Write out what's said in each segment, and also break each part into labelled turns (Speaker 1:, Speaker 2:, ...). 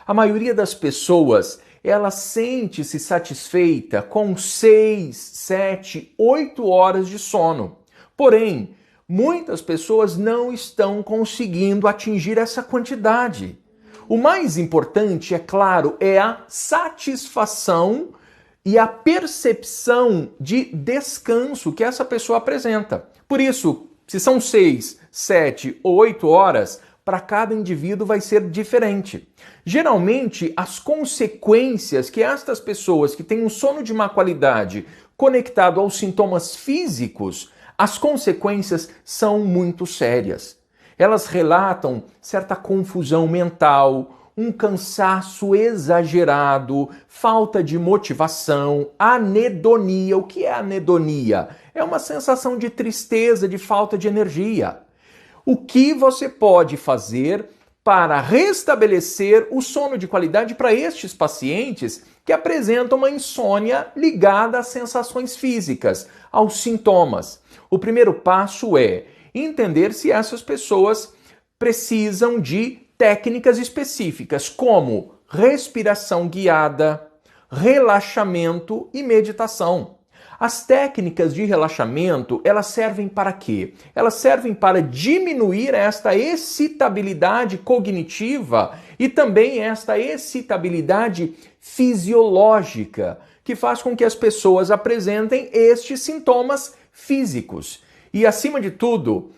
Speaker 1: A maioria das pessoas, ela sente-se satisfeita com 6, 7, 8 horas de sono. Porém, muitas pessoas não estão conseguindo atingir essa quantidade. O mais importante, é claro, é a satisfação e a percepção de descanso que essa pessoa apresenta. Por isso, se são 6, 7 ou 8 horas, para cada indivíduo vai ser diferente. Geralmente, as consequências que estas pessoas que têm um sono de má qualidade conectado aos sintomas físicos, as consequências são muito sérias. Elas relatam certa confusão mental, um cansaço exagerado, falta de motivação, anedonia. O que é anedonia? É uma sensação de tristeza, de falta de energia. O que você pode fazer para restabelecer o sono de qualidade para estes pacientes que apresentam uma insônia ligada às sensações físicas, aos sintomas? O primeiro passo é entender se essas pessoas precisam de técnicas específicas, como respiração guiada, relaxamento e meditação. As técnicas de relaxamento, elas servem para quê? Elas servem para diminuir esta excitabilidade cognitiva e também esta excitabilidade fisiológica, que faz com que as pessoas apresentem estes sintomas físicos. E, acima de tudo,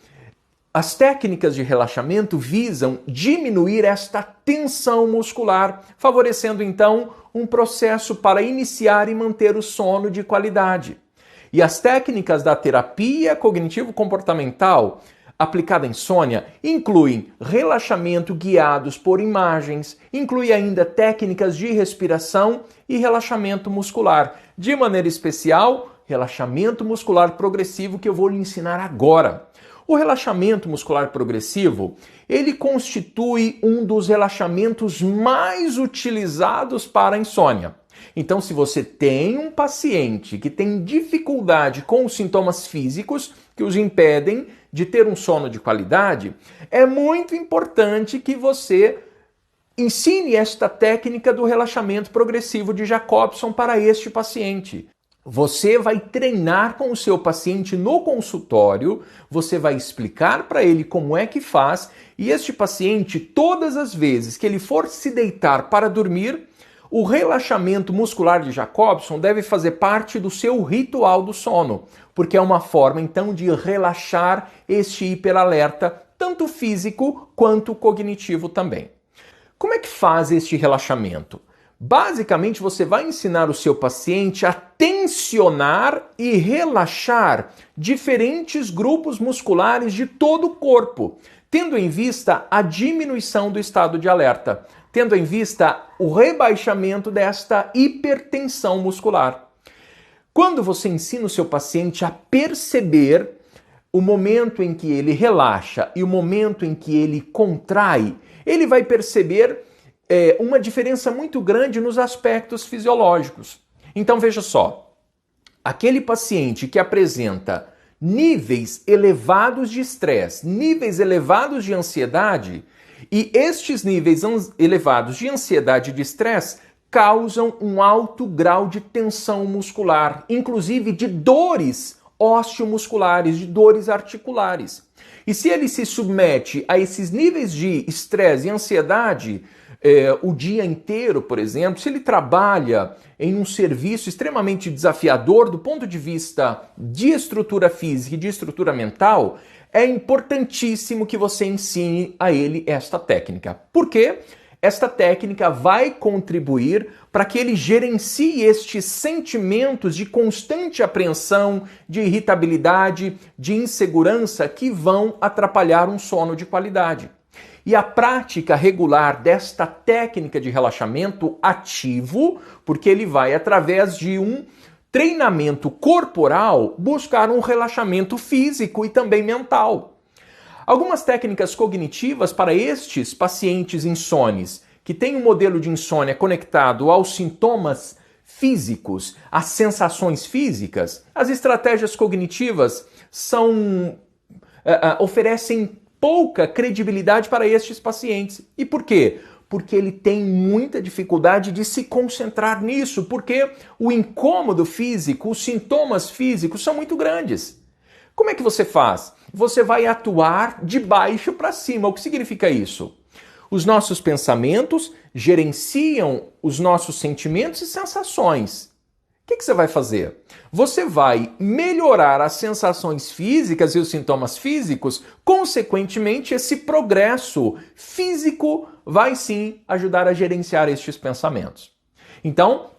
Speaker 1: as técnicas de relaxamento visam diminuir esta tensão muscular, favorecendo então um processo para iniciar e manter o sono de qualidade. E as técnicas da terapia cognitivo-comportamental aplicada à insônia incluem relaxamento guiados por imagens, inclui ainda técnicas de respiração e relaxamento muscular. De maneira especial, relaxamento muscular progressivo, que eu vou lhe ensinar agora. O relaxamento muscular progressivo, ele constitui um dos relaxamentos mais utilizados para a insônia. Então, se você tem um paciente que tem dificuldade com os sintomas físicos que os impedem de ter um sono de qualidade, é muito importante que você ensine esta técnica do relaxamento progressivo de Jacobson para este paciente. Você vai treinar com o seu paciente no consultório, você vai explicar para ele como é que faz, e este paciente, todas as vezes que ele for se deitar para dormir, o relaxamento muscular de Jacobson deve fazer parte do seu ritual do sono, porque é uma forma então de relaxar este hiperalerta, tanto físico quanto cognitivo também. Como é que faz este relaxamento? Basicamente, você vai ensinar o seu paciente a tensionar e relaxar diferentes grupos musculares de todo o corpo, tendo em vista a diminuição do estado de alerta, tendo em vista o rebaixamento desta hipertensão muscular. Quando você ensina o seu paciente a perceber o momento em que ele relaxa e o momento em que ele contrai, ele vai perceber uma diferença muito grande nos aspectos fisiológicos. Então veja só, aquele paciente que apresenta níveis elevados de estresse, níveis elevados de ansiedade, e estes níveis elevados de ansiedade e de estresse causam um alto grau de tensão muscular, inclusive de dores osteomusculares, de dores articulares. E se ele se submete a esses níveis de estresse e ansiedade o dia inteiro, por exemplo, se ele trabalha em um serviço extremamente desafiador do ponto de vista de estrutura física e de estrutura mental, é importantíssimo que você ensine a ele esta técnica. Por quê? Esta técnica vai contribuir para que ele gerencie estes sentimentos de constante apreensão, de irritabilidade, de insegurança que vão atrapalhar um sono de qualidade. E a prática regular desta técnica de relaxamento ativo, porque ele vai, através de um treinamento corporal, buscar um relaxamento físico e também mental. Algumas técnicas cognitivas para estes pacientes insones, que têm um modelo de insônia conectado aos sintomas físicos, às sensações físicas, as estratégias cognitivas oferecem pouca credibilidade para estes pacientes. E por quê? Porque ele tem muita dificuldade de se concentrar nisso, porque o incômodo físico, os sintomas físicos são muito grandes. Como é que você faz? Você vai atuar de baixo para cima. O que significa isso? Os nossos pensamentos gerenciam os nossos sentimentos e sensações. O que você vai fazer? Você vai melhorar as sensações físicas e os sintomas físicos, consequentemente, esse progresso físico vai sim ajudar a gerenciar estes pensamentos. Então,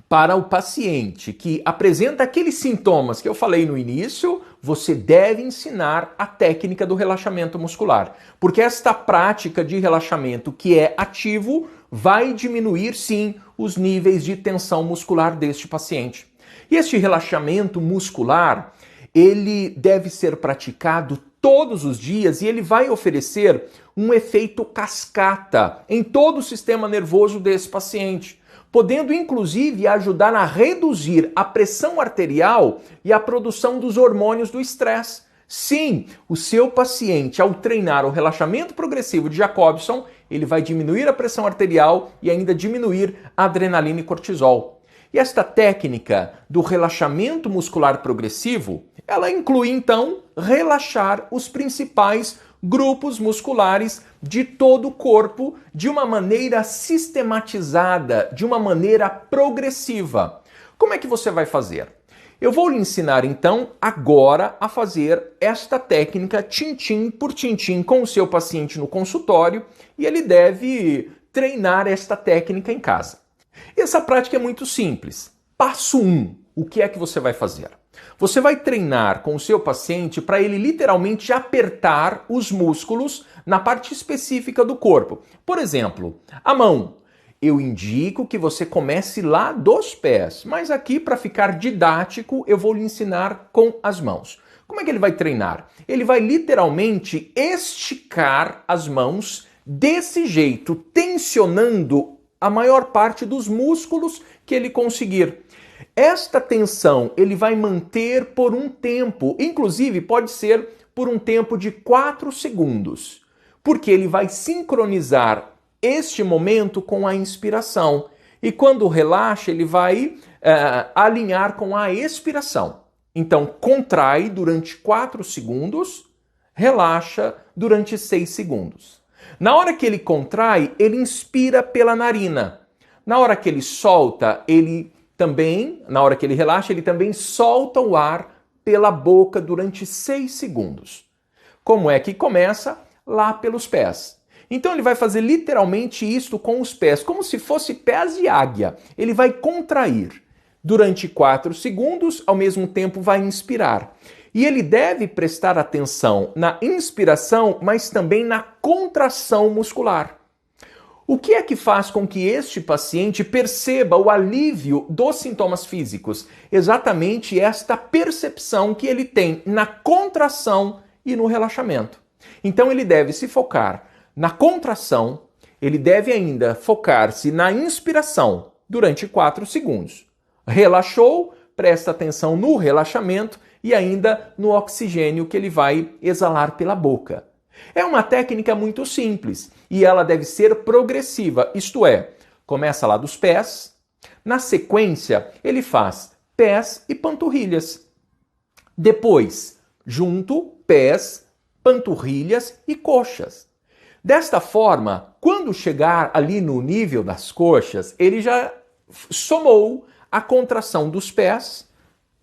Speaker 1: para o paciente que apresenta aqueles sintomas que eu falei no início, você deve ensinar a técnica do relaxamento muscular, porque esta prática de relaxamento que é ativo vai diminuir sim os níveis de tensão muscular deste paciente. E este relaxamento muscular, ele deve ser praticado todos os dias e ele vai oferecer um efeito cascata em todo o sistema nervoso desse paciente, podendo inclusive ajudar a reduzir a pressão arterial e a produção dos hormônios do estresse. Sim, o seu paciente, ao treinar o relaxamento progressivo de Jacobson, ele vai diminuir a pressão arterial e ainda diminuir a adrenalina e cortisol. E esta técnica do relaxamento muscular progressivo, ela inclui então relaxar os principais grupos musculares de todo o corpo de uma maneira sistematizada, de uma maneira progressiva. Como é que você vai fazer? Eu vou lhe ensinar então agora a fazer esta técnica tintim por tintim com o seu paciente no consultório e ele deve treinar esta técnica em casa. Essa prática é muito simples. Passo 1. O que é que você vai fazer? Você vai treinar com o seu paciente para ele literalmente apertar os músculos na parte específica do corpo. Por exemplo, a mão. Eu indico que você comece lá dos pés, mas aqui, para ficar didático, eu vou lhe ensinar com as mãos. Como é que ele vai treinar? Ele vai literalmente esticar as mãos desse jeito, tensionando a maior parte dos músculos que ele conseguir. Esta tensão ele vai manter por um tempo, inclusive pode ser por um tempo de 4 segundos, porque ele vai sincronizar este momento com a inspiração. E quando relaxa, ele vai alinhar com a expiração. Então, contrai durante 4 segundos, relaxa durante 6 segundos. Na hora que ele contrai, ele inspira pela narina. Na hora que ele solta, na hora que ele relaxa, ele também solta o ar pela boca durante 6 segundos. Como é que começa? Lá pelos pés. Então ele vai fazer literalmente isto com os pés, como se fosse pés de águia. Ele vai contrair durante 4 segundos, ao mesmo tempo vai inspirar. E ele deve prestar atenção na inspiração, mas também na contração muscular. O que é que faz com que este paciente perceba o alívio dos sintomas físicos? Exatamente esta percepção que ele tem na contração e no relaxamento. Então ele deve se focar na contração, ele deve ainda focar-se na inspiração durante 4 segundos. Relaxou, presta atenção no relaxamento e ainda no oxigênio que ele vai exalar pela boca. É uma técnica muito simples e ela deve ser progressiva, isto é, começa lá dos pés, na sequência ele faz pés e panturrilhas. Depois, junto, pés, panturrilhas e coxas. Desta forma, quando chegar ali no nível das coxas, ele já somou a contração dos pés,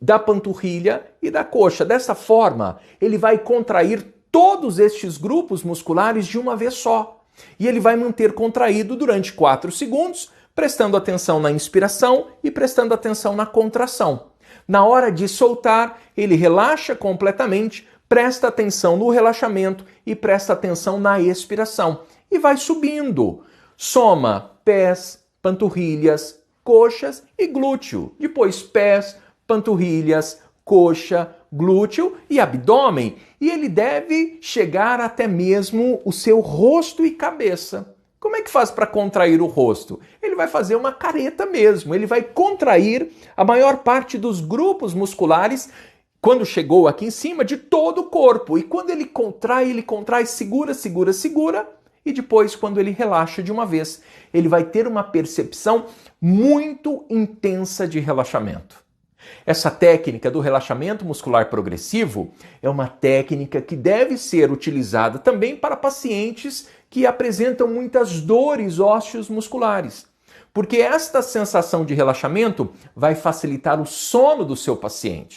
Speaker 1: da panturrilha e da coxa. Dessa forma, ele vai contrair todos estes grupos musculares de uma vez só. E ele vai manter contraído durante 4 segundos, prestando atenção na inspiração e prestando atenção na contração. Na hora de soltar, ele relaxa completamente, presta atenção no relaxamento e presta atenção na expiração. E vai subindo. Soma pés, panturrilhas, coxas e glúteo. Depois pés, panturrilhas, coxa, glúteo e abdômen. E ele deve chegar até mesmo o seu rosto e cabeça. Como é que faz para contrair o rosto? Ele vai fazer uma careta mesmo. Ele vai contrair a maior parte dos grupos musculares quando chegou aqui em cima de todo o corpo. E quando ele contrai, segura, segura, segura e depois, quando ele relaxa de uma vez, ele vai ter uma percepção muito intensa de relaxamento. Essa técnica do relaxamento muscular progressivo é uma técnica que deve ser utilizada também para pacientes que apresentam muitas dores ósseos musculares, porque esta sensação de relaxamento vai facilitar o sono do seu paciente.